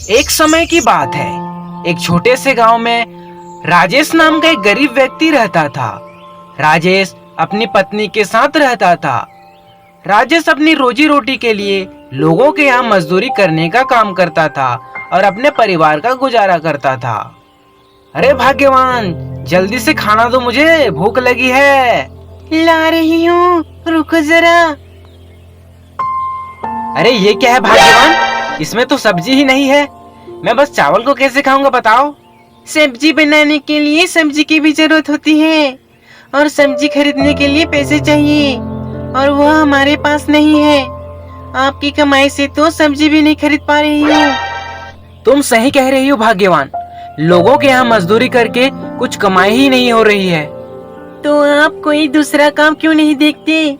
एक समय की बात है, एक छोटे से गांव में राजेश नाम का एक गरीब व्यक्ति रहता था। राजेश अपनी पत्नी के साथ रहता था। राजेश अपनी रोजी रोटी के लिए लोगों के यहाँ मजदूरी करने का काम करता था और अपने परिवार का गुजारा करता था। अरे भाग्यवान, जल्दी से खाना दो, मुझे भूख लगी है। ला रही हूँ, रुको जरा। अरे ये क्या है भाग्यवान, इसमें तो सब्जी ही नहीं है। मैं बस चावल को कैसे खाऊंगा बताओ। सब्जी बनाने के लिए सब्जी की भी जरूरत होती है और सब्जी खरीदने के लिए पैसे चाहिए और वो हमारे पास नहीं है। आपकी कमाई से तो सब्जी भी नहीं खरीद पा रही हूँ। तुम सही कह रही हो भाग्यवान, लोगों के यहाँ मजदूरी करके कुछ कमाई ही नहीं हो रही है। तो आप कोई दूसरा काम क्यों नहीं देखते?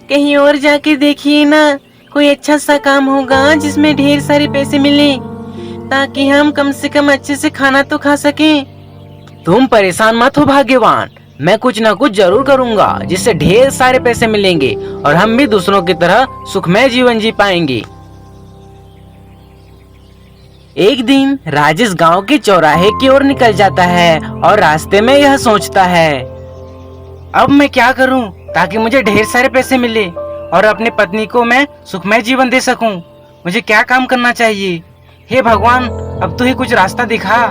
कहीं और जाके देखिए ना, कोई अच्छा सा काम होगा जिसमें ढेर सारे पैसे मिले, ताकि हम कम से कम अच्छे से खाना तो खा सकें। तुम परेशान मत हो भाग्यवान, मैं कुछ ना कुछ जरूर करूंगा जिससे ढेर सारे पैसे मिलेंगे और हम भी दूसरों की तरह सुखमय जीवन जी पाएंगे। एक दिन राजेश गांव के चौराहे की ओर निकल जाता है और रास्ते में यह सोचता है, अब मैं क्या करूं ताकि मुझे ढेर सारे पैसे मिले और अपनी पत्नी को मैं सुखमय जीवन दे सकूं। मुझे क्या काम करना चाहिए? हे भगवान, अब तो ही कुछ रास्ता दिखा।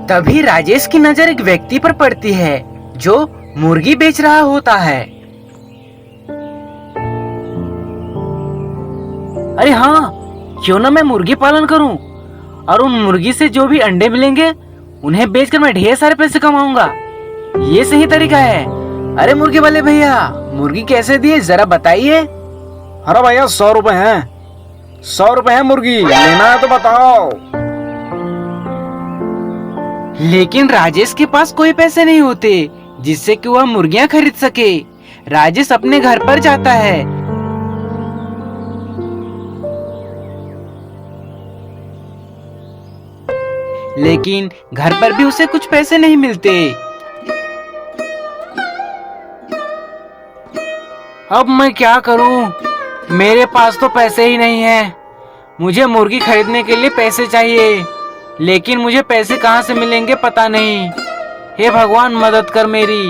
तभी राजेश की नजर एक व्यक्ति पर पड़ती है जो मुर्गी बेच रहा होता है। अरे हाँ, क्यों ना मैं मुर्गी पालन करूं और उन मुर्गी से जो भी अंडे मिलेंगे उन्हें बेचकर मैं ढेर सारे पैसे कमाऊंगा। ये सही तरीका है। अरे मुर्गी वाले भैया, मुर्गी कैसे दिए जरा बताइए। अरे भैया 100 रुपए हैं, 100 रुपए है मुर्गी, लेना है तो बताओ। लेकिन राजेश के पास कोई पैसे नहीं होते जिससे कि वह मुर्गियां खरीद सके। राजेश अपने घर पर जाता है। लेकिन घर पर भी उसे कुछ पैसे नहीं मिलते। अब मैं क्या करूं? मेरे पास तो पैसे ही नहीं है। मुझे मुर्गी खरीदने के लिए पैसे चाहिए, लेकिन मुझे पैसे कहां से मिलेंगे पता नहीं। हे भगवान, मदद कर मेरी।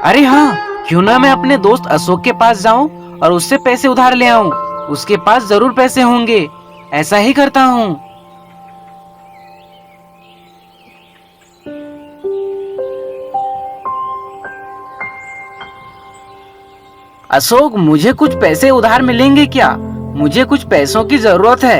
अरे हाँ, क्यों ना मैं अपने दोस्त अशोक के पास जाऊं और उससे पैसे उधार ले आऊं। उसके पास जरूर पैसे होंगे। ऐसा ही करता हूँ। अशोक, मुझे कुछ पैसे उधार मिलेंगे क्या? मुझे कुछ पैसों की जरूरत है।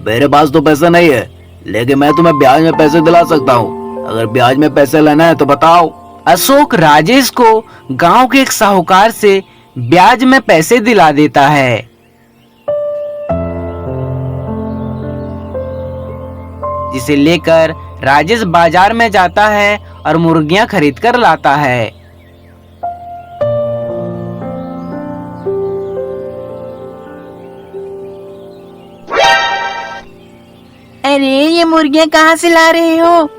मेरे पास तो पैसा नहीं है, लेकिन मैं तुम्हें ब्याज में पैसे दिला सकता हूँ। अगर ब्याज में पैसे लेना है तो बताओ। अशोक राजेश को गांव के एक साहूकार से ब्याज में पैसे दिला देता है। जिसे लेकर राजेश बाजार में जाता है और मुर्गियां खरीद कर लाता है। अरे ये मुर्गियाँ कहाँ से ला रहे हो?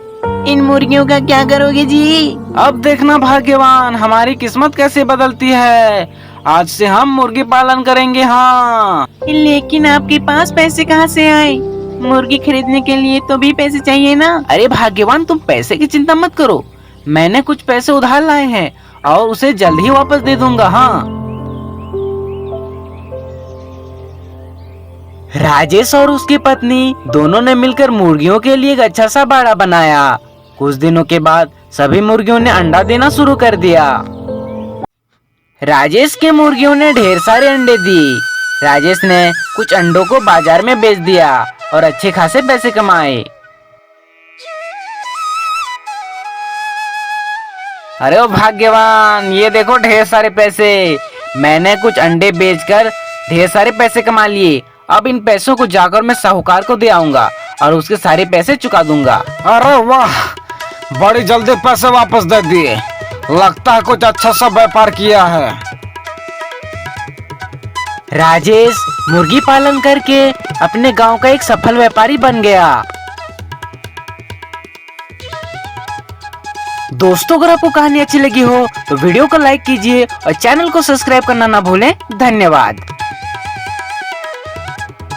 इन मुर्गियों का क्या करोगे जी? अब देखना भाग्यवान, हमारी किस्मत कैसे बदलती है। आज से हम मुर्गी पालन करेंगे। हाँ, लेकिन आपके पास पैसे कहाँ से आए? मुर्गी खरीदने के लिए तो भी पैसे चाहिए ना। अरे भाग्यवान, तुम पैसे की चिंता मत करो। मैंने कुछ पैसे उधार लाए हैं और उसे जल्द ही वापस दे दूंगा। हाँ। राजेश और उसकी पत्नी दोनों ने मिलकर मुर्गियों के लिए एक अच्छा सा बाड़ा बनाया। कुछ दिनों के बाद सभी मुर्गियों ने अंडा देना शुरू कर दिया। राजेश के मुर्गियों ने ढेर सारे अंडे दिए। राजेश ने कुछ अंडों को बाजार में बेच दिया और अच्छे खासे पैसे कमाए। अरे ओ भाग्यवान, ये देखो ढेर सारे पैसे। मैंने कुछ अंडे बेचकर ढेर सारे पैसे कमा लिए। अब इन पैसों को जाकर मैं साहूकार को दे आऊंगा और उसके सारे पैसे चुका दूंगा। अरे वाह, बड़ी जल्दी पैसे वापस दे दिए। लगता है कुछ अच्छा सा व्यापार किया है। राजेश मुर्गी पालन करके अपने गांव का एक सफल व्यापारी बन गया। दोस्तों, अगर आपको कहानी अच्छी लगी हो तो वीडियो को लाइक कीजिए और चैनल को सब्सक्राइब करना ना भूलें। धन्यवाद।